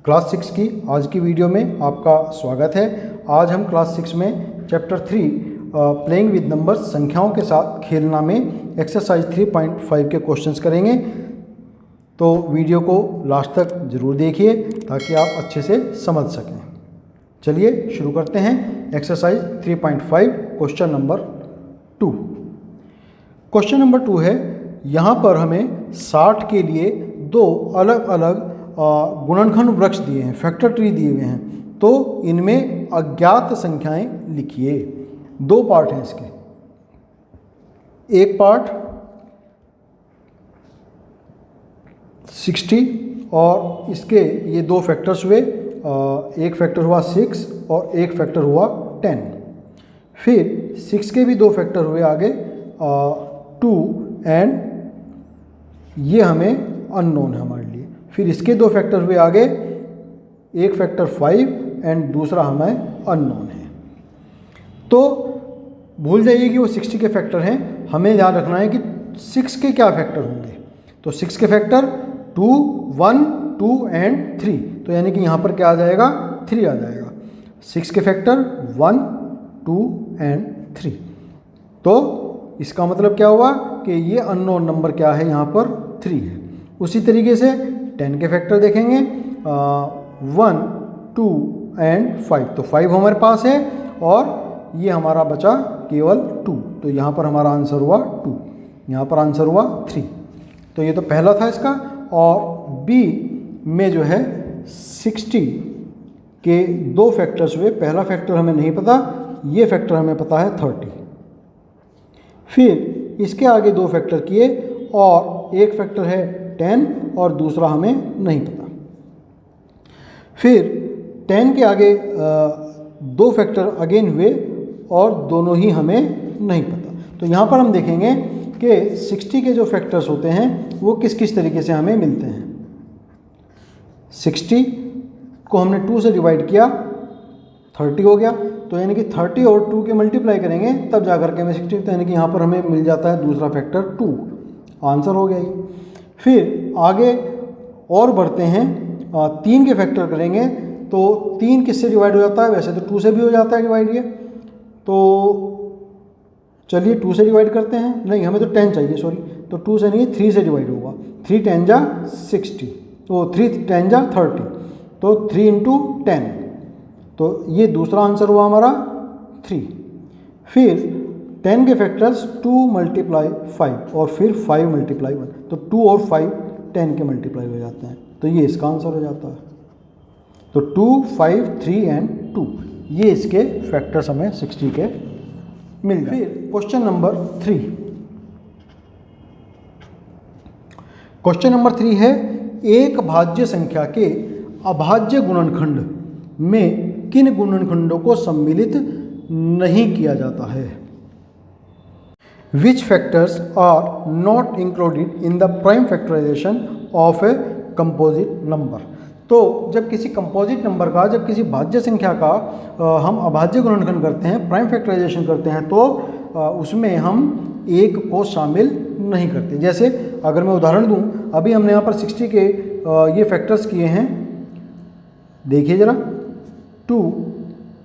Class 6 की आज की वीडियो में आपका स्वागत है। आज हम क्लास 6 में चैप्टर 3 प्लेइंग विद नंबर्स संख्याओं के साथ खेलना में एक्सरसाइज 3.5 के क्वेश्चंस करेंगे। तो वीडियो को लास्ट तक ज़रूर देखिए ताकि आप अच्छे से समझ सकें। चलिए शुरू करते हैं। Exercise 3.5 question number 2। Question number 2 है, यहाँ पर हमें 60 के लिए दो अलग अलग गुणनखंड वृक्ष दिए हैं, फैक्टर ट्री दिए हुए हैं। तो इनमें अज्ञात संख्याएं लिखिए। दो पार्ट हैं इसके। एक पार्ट 60 और इसके ये दो फैक्टर्स हुए, एक फैक्टर हुआ 6 और एक फैक्टर हुआ 10। फिर 6 के भी दो फैक्टर हुए आगे 2 एंड ये हमें अननोन है हमारे लिए। फिर इसके दो फैक्टर हुए आगे, एक फैक्टर 5 एंड दूसरा हमें अननोन है। तो भूल जाइए कि वो 60 के फैक्टर हैं। हमें ध्यान रखना है कि 6 के क्या फैक्टर होंगे। तो 6 के फैक्टर 2, 1, 2 एंड 3। तो यानी कि यहाँ पर क्या आ जाएगा, 3 आ जाएगा। 6 के फैक्टर 1, 2 एंड 3। तो इसका मतलब क्या हुआ कि ये अननोन नंबर क्या है, यहाँ पर 3 है। उसी तरीके से 10 के फैक्टर देखेंगे 1, 2 एंड 5। तो 5 हमारे पास है और ये हमारा बचा केवल 2। तो यहाँ पर हमारा आंसर हुआ 2, यहाँ पर आंसर हुआ 3। तो ये तो पहला था इसका। और बी में जो है 60 के दो फैक्टर्स हुए। पहला फैक्टर हमें नहीं पता, ये फैक्टर हमें पता है 30। फिर इसके आगे दो फैक्टर किए और एक फैक्टर है 10 और दूसरा हमें नहीं पता। फिर 10 के आगे दो फैक्टर अगेन हुए और दोनों ही हमें नहीं पता। तो यहाँ पर हम देखेंगे कि 60 के जो फैक्टर्स होते हैं वो किस किस तरीके से हमें मिलते हैं। 60 को हमने 2 से डिवाइड किया, 30 हो गया। तो यानी कि 30 और 2 के मल्टीप्लाई करेंगे तब जाकर के हमें 60। तो यानी कि यहाँ पर हमें मिल जाता है दूसरा फैक्टर 2। आंसर हो गया ये। फिर आगे और बढ़ते हैं, 3 के फैक्टर करेंगे तो 3 किससे डिवाइड हो जाता है, वैसे तो 2 से भी हो जाता है डिवाइड। ये तो चलिए 2 से डिवाइड करते हैं। नहीं, हमें तो 10 चाहिए, सॉरी। तो 2 से नहीं, 3 से डिवाइड होगा। 3 10 जा 60, तो 3 10 जा 30, तो 3 इंटू 10। तो ये दूसरा आंसर हुआ हमारा 3। फिर 10 के फैक्टर्स 2 मल्टीप्लाई 5 और फिर 5 मल्टीप्लाई 1। तो 2 और 5 10 के मल्टीप्लाई हो जाते हैं। तो ये इसका आंसर हो जाता है। तो 2, 5, 3 एंड 2 ये इसके फैक्टर्स हमें 60 के मिल गए। फिर क्वेश्चन नंबर 3। क्वेश्चन नंबर 3 है, एक भाज्य संख्या के अभाज्य गुणनखंड में किन गुणनखंडों को सम्मिलित नहीं किया जाता है। Which factors are not included in the prime factorization of a composite number। तो जब किसी कंपोजिट नंबर का, जब किसी भाज्य संख्या का हम अभाज्य गुणनखंड करते हैं, प्राइम फैक्टराइजेशन करते हैं, तो उसमें हम एक को शामिल नहीं करते। जैसे अगर मैं उदाहरण दूं, अभी हमने यहाँ पर 60 के ये फैक्टर्स किए हैं। देखिए ज़रा, 2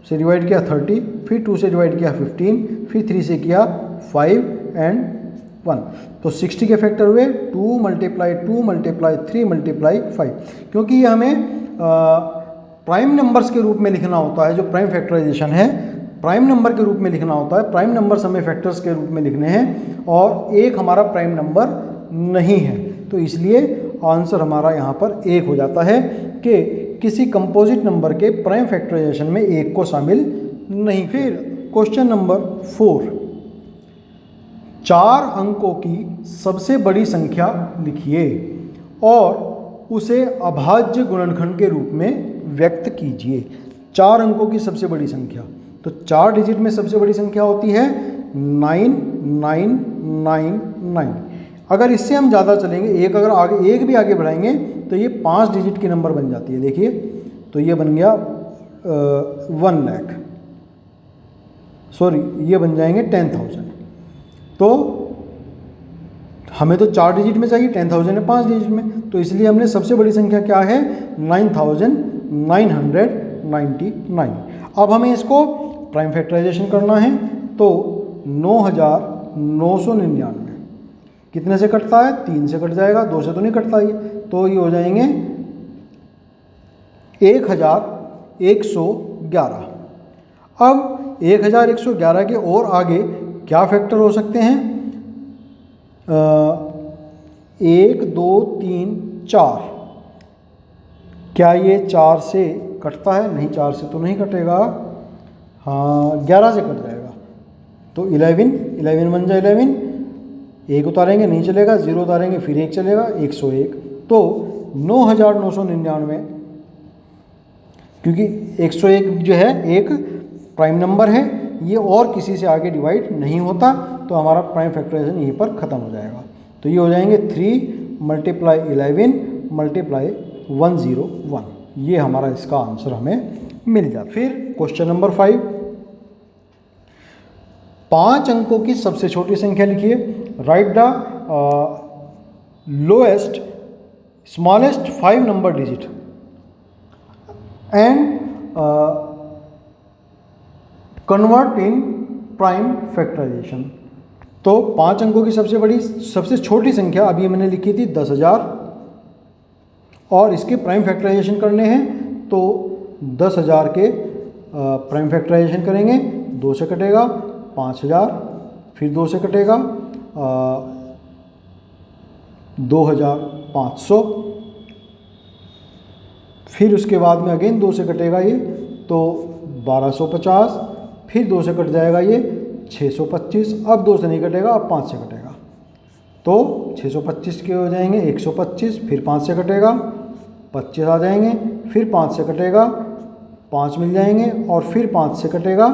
से डिवाइड किया 30, फिर 2 से डिवाइड किया 15, फिर 3 से किया 5 एंड 1। तो 60 के फैक्टर हुए 2 मल्टीप्लाई 2 मल्टीप्लाई 3 मल्टीप्लाई 5। क्योंकि ये हमें प्राइम नंबर्स के रूप में लिखना होता है। जो प्राइम फैक्टराइजेशन है प्राइम नंबर के रूप में लिखना होता है। प्राइम नंबर्स हमें फैक्टर्स के रूप में लिखने हैं और एक हमारा प्राइम नंबर नहीं है। तो इसलिए आंसर हमारा यहाँ पर 1 हो जाता है कि किसी कंपोजिट नंबर के प्राइम फैक्टराइजेशन में 1 को शामिल नहीं। फिर क्वेश्चन नंबर 4, 4 अंकों की सबसे बड़ी संख्या लिखिए और उसे अभाज्य गुणनखंड के रूप में व्यक्त कीजिए। 4 अंकों की सबसे बड़ी संख्या, तो 4 डिजिट में सबसे बड़ी संख्या होती है 9999। अगर इससे हम ज़्यादा चलेंगे, एक भी आगे बढ़ाएंगे तो ये 5 डिजिट की नंबर बन जाती है। देखिए, तो ये बन गया 1 लाख, सॉरी ये बन जाएंगे 10,000। तो हमें तो 4 डिजिट में चाहिए, 10,000 है 5 डिजिट में, तो इसलिए हमने सबसे बड़ी संख्या क्या है 9,999। अब हमें इसको प्राइम फैक्टराइजेशन करना है, तो 9,999 कितने से कटता है, 3 से कट जाएगा, 2 से तो नहीं कटता ये, तो ये हो जाएंगे 1,111। अब 1,111 के और आगे क्या फैक्टर हो सकते हैं, 1 2 3 4, क्या ये 4 से कटता है, नहीं 4 से तो नहीं कटेगा, हाँ 11 से कट जाएगा, तो 11 बन जाए 11, 1 उतारेंगे नहीं चलेगा, 0 उतारेंगे फिर 1 चलेगा, 101। तो 9,999, क्योंकि 101 जो है एक प्राइम नंबर है, ये और किसी से आगे डिवाइड नहीं होता, तो हमारा प्राइम फैक्टराइजेशन यहीं पर ख़त्म हो जाएगा। तो ये हो जाएंगे 3 × 11 × 101, ये हमारा इसका आंसर हमें मिल जाता। फिर क्वेश्चन नंबर 5, 5 अंकों की सबसे छोटी संख्या लिखिए। Write the lowest smallest 5 number digit and convert in prime factorisation. तो 5 अंकों की सबसे छोटी संख्या अभी मैंने लिखी थी 10,000, और इसके प्राइम फैक्टराइजेशन करने हैं, तो 10,000 के प्राइम फैक्टराइजेशन करेंगे, 2 से कटेगा 5,000, फिर 2 से कटेगा 2,500, फिर उसके बाद में अगेन 2 से कटेगा ये, तो 1,250, फिर 2 से कट जाएगा ये 625, अब 2 से नहीं कटेगा, अब 5 से कटेगा, तो 625 के हो जाएंगे 125, फिर 5 से कटेगा 25 आ जाएंगे, फिर 5 से कटेगा 5 मिल जाएंगे, और फिर 5 से कटेगा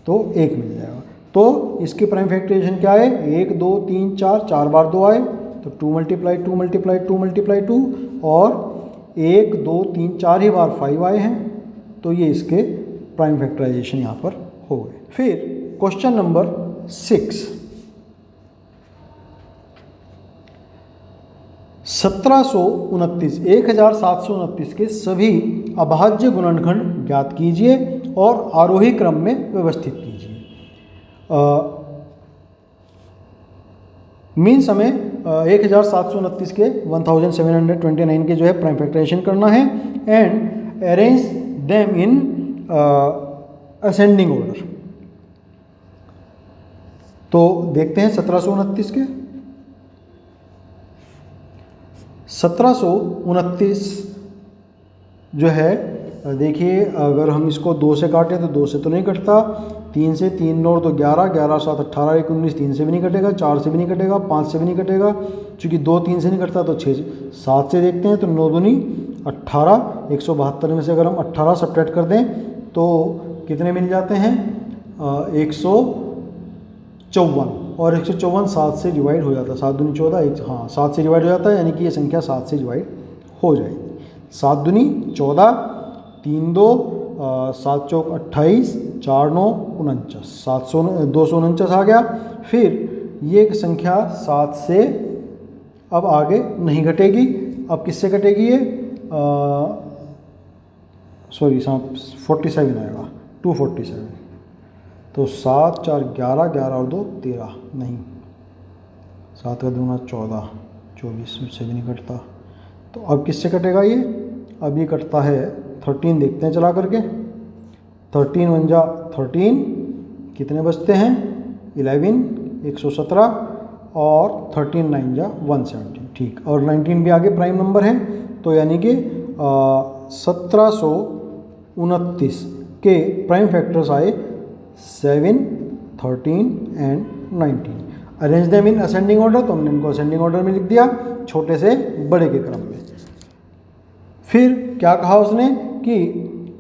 तो 1 मिल जाएगा। तो इसकी प्राइम फैक्टराइजेशन क्या है, 1 2 3 4, 4 बार 2 आए, तो 2 × 2 × 2 × 2, और 1 2 3 4 ही बार 5 आए हैं, तो ये इसके प्राइम फैक्टराइजेशन यहाँ पर हो गए। फिर क्वेश्चन नंबर 6, 1729 के सभी अभाज्य गुणनखंड ज्ञात कीजिए और आरोही क्रम में व्यवस्थित कीजिए। मीन्स हमें 1729 के 1729 के जो है प्राइम फैक्टराइजेशन करना है, and arrange them in ascending order. तो देखते हैं 1729 के 1729 जो है, देखिए अगर हम इसको 2 से काटें तो 2 से तो नहीं कटता, 3 से 3 9 तो 11, 11 7 18 1 19, 3 से भी नहीं कटेगा, 4 से भी नहीं कटेगा, 5 से भी नहीं कटेगा, चूँकि 2 3 से नहीं कटता तो 6 7 से देखते हैं, तो 9 दूनी 18, 172 में से अगर हम 18 सब्ट्रैक्ट कर दें तो कितने मिल जाते हैं, 154, और 154 7 से डिवाइड हो जाता है, 7 दूनी 14, हाँ 7 से डिवाइड हो जाता है, यानी कि ये संख्या 7 से डिवाइड हो जाएगी। 7 दूनी 14, 3 2 7 चौक 28, 4 9 49, 249 आ गया। फिर ये संख्या 7 से अब आगे नहीं घटेगी, अब किससे घटेगी ये, सॉरी 47 आएगा, 247, तो 7 4 11, 11 और 2 13, नहीं 7 का 2 14, 24 से भी नहीं कटता, तो अब किससे कटेगा ये, अब ये कटता है 13, देखते हैं चला करके, 13 1 जा 13, कितने बचते हैं 11, 117, और 13 9 जा 117, ठीक, और 19 भी आगे प्राइम नंबर है, तो यानी कि 1729 के प्राइम फैक्टर्स आए 7, 13 and 19। Arrange them in ascending order, तो हमने इनको असेंडिंग ऑर्डर में लिख दिया, छोटे से बड़े के क्रम में। फिर क्या कहा उसने कि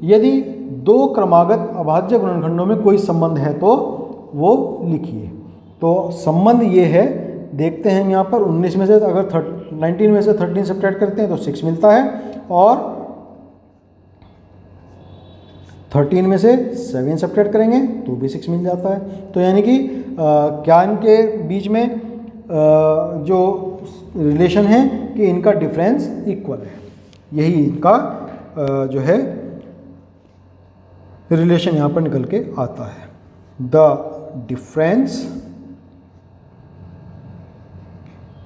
यदि 2 क्रमागत अभाज्य गुणनखंडों में कोई संबंध है तो वो लिखिए। तो संबंध ये है, देखते हैं यहाँ पर 19 में से अगर 19 में से 13 सब्ट्रैक्ट करते हैं तो 6 मिलता है, और 13 में से 7 सब्ट्रैक्ट करेंगे तो भी 6 मिल जाता है। तो यानी कि क्या इनके बीच में जो रिलेशन है कि इनका डिफरेंस इक्वल है, यही इनका जो है रिलेशन यहाँ पर निकल के आता है। The difference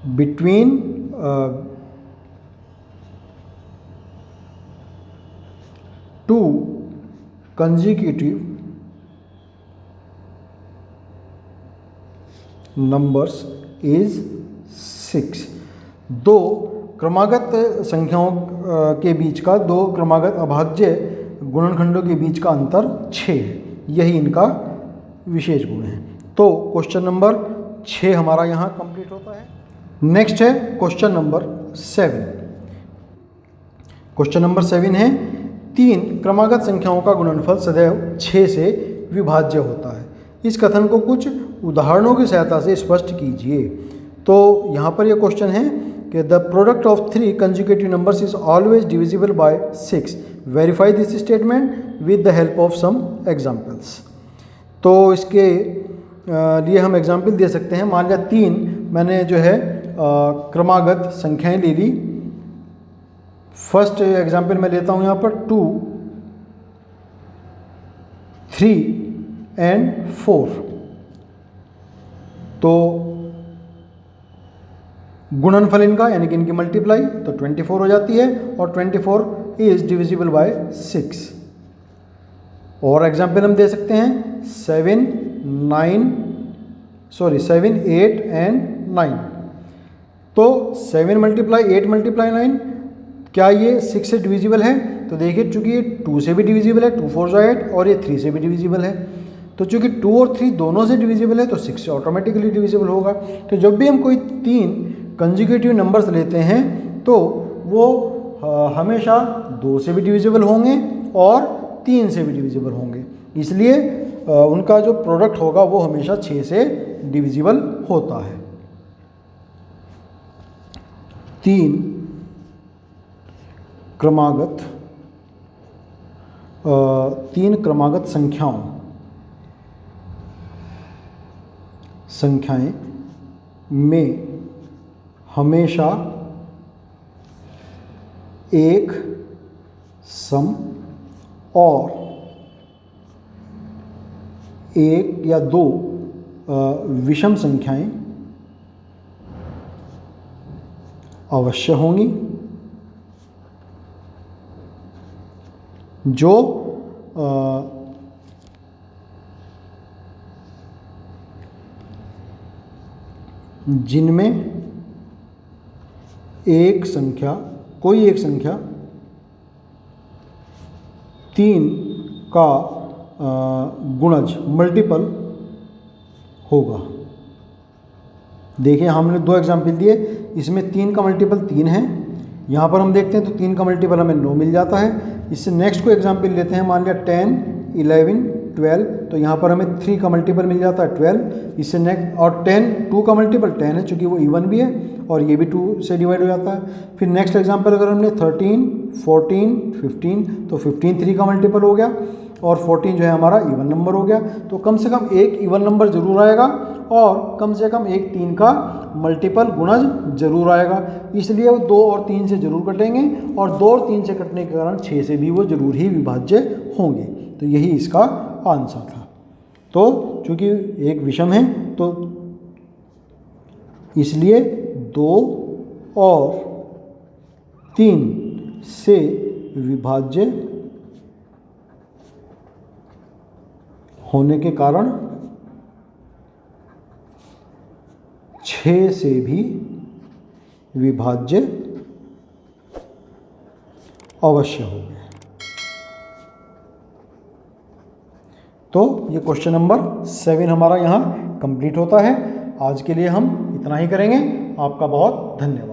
between two consecutive numbers is 6। दो क्रमागत संख्याओं के बीच का, दो क्रमागत अभाज्य गुणनखंडों के बीच का अंतर 6 है, यही इनका विशेष गुण है। तो क्वेश्चन नंबर 6 हमारा यहाँ कंप्लीट होता है। नेक्स्ट है क्वेश्चन नंबर 7। क्वेश्चन नंबर 7 है, 3 क्रमागत संख्याओं का गुणनफल सदैव 6 से विभाज्य होता है। इस कथन को कुछ उदाहरणों की सहायता से स्पष्ट कीजिए। तो यहाँ पर यह क्वेश्चन है कि the product of 3 consecutive numbers is always divisible by 6। Verify this statement with the help of some examples. तो इसके लिए हम एग्जाम्पल दे सकते हैं। मान लिया 3 मैंने जो है क्रमागत संख्याएं ले ली। फर्स्ट एग्जाम्पल मैं लेता हूँ यहाँ पर 2, 3 एंड 4। तो गुणनफल इनका यानी कि इनकी मल्टीप्लाई तो 24 हो जाती है और 24 इज डिविजिबल बाय 6। और एग्जाम्पल हम दे सकते हैं 7, 8 एंड 9। तो 7 मल्टीप्लाई 8 मल्टीप्लाई 9, क्या ये 6 से डिविजिबल है? तो देखिए चूंकि ये 2 से भी डिविजिबल है, 2 4 8, और ये 3 से भी डिविजिबल है। तो चूंकि 2 और 3 दोनों से डिविजिबल है तो 6 से ऑटोमेटिकली डिविजिबल होगा। तो जब भी हम कोई 3 कंसेक्यूटिव नंबर्स लेते हैं तो वो हमेशा 2 से भी डिविजिबल होंगे और 3 से भी डिविजिबल होंगे। इसलिए उनका जो प्रोडक्ट होगा वो हमेशा 6 से डिविजिबल होता है। 3 क्रमागत संख्याएं में हमेशा एक सम और एक या दो विषम संख्याएं अवश्य होंगी, जो जिनमें कोई एक संख्या 3 का गुणज मल्टीपल होगा। देखिए हमने 2 एग्जाम्पल दिए, इसमें 3 का मल्टीपल 3 है। यहाँ पर हम देखते हैं तो 3 का मल्टीपल हमें 9 मिल जाता है। इससे नेक्स्ट को एग्जाम्पल लेते हैं, मान लिया 10, 11, 12। तो यहाँ पर हमें 3 का मल्टीपल मिल जाता है 12। इससे नेक्स्ट और 2 का मल्टीपल 10 है, चूँकि वो इवन भी है और ये भी 2 से डिवाइड हो जाता है। फिर नेक्स्ट एग्जाम्पल अगर हमने 13, 14, 15, तो 15 3 का मल्टीपल हो गया और 14 जो है हमारा इवन नंबर हो गया। तो कम से कम एक इवन नंबर जरूर आएगा और कम से कम एक 3 का मल्टीपल गुणज जरूर आएगा। इसलिए वो 2 और 3 से जरूर कटेंगे और 2 और 3 से कटने के कारण 6 से भी वो जरूर ही विभाज्य होंगे। तो यही इसका आंसर था। तो चूंकि एक विषम है तो इसलिए 2 और 3 से विभाज्य होने के कारण 6 से भी विभाज्य अवश्य होंगे। तो ये क्वेश्चन नंबर 7 हमारा यहाँ कंप्लीट होता है। आज के लिए हम इतना ही करेंगे। आपका बहुत धन्यवाद।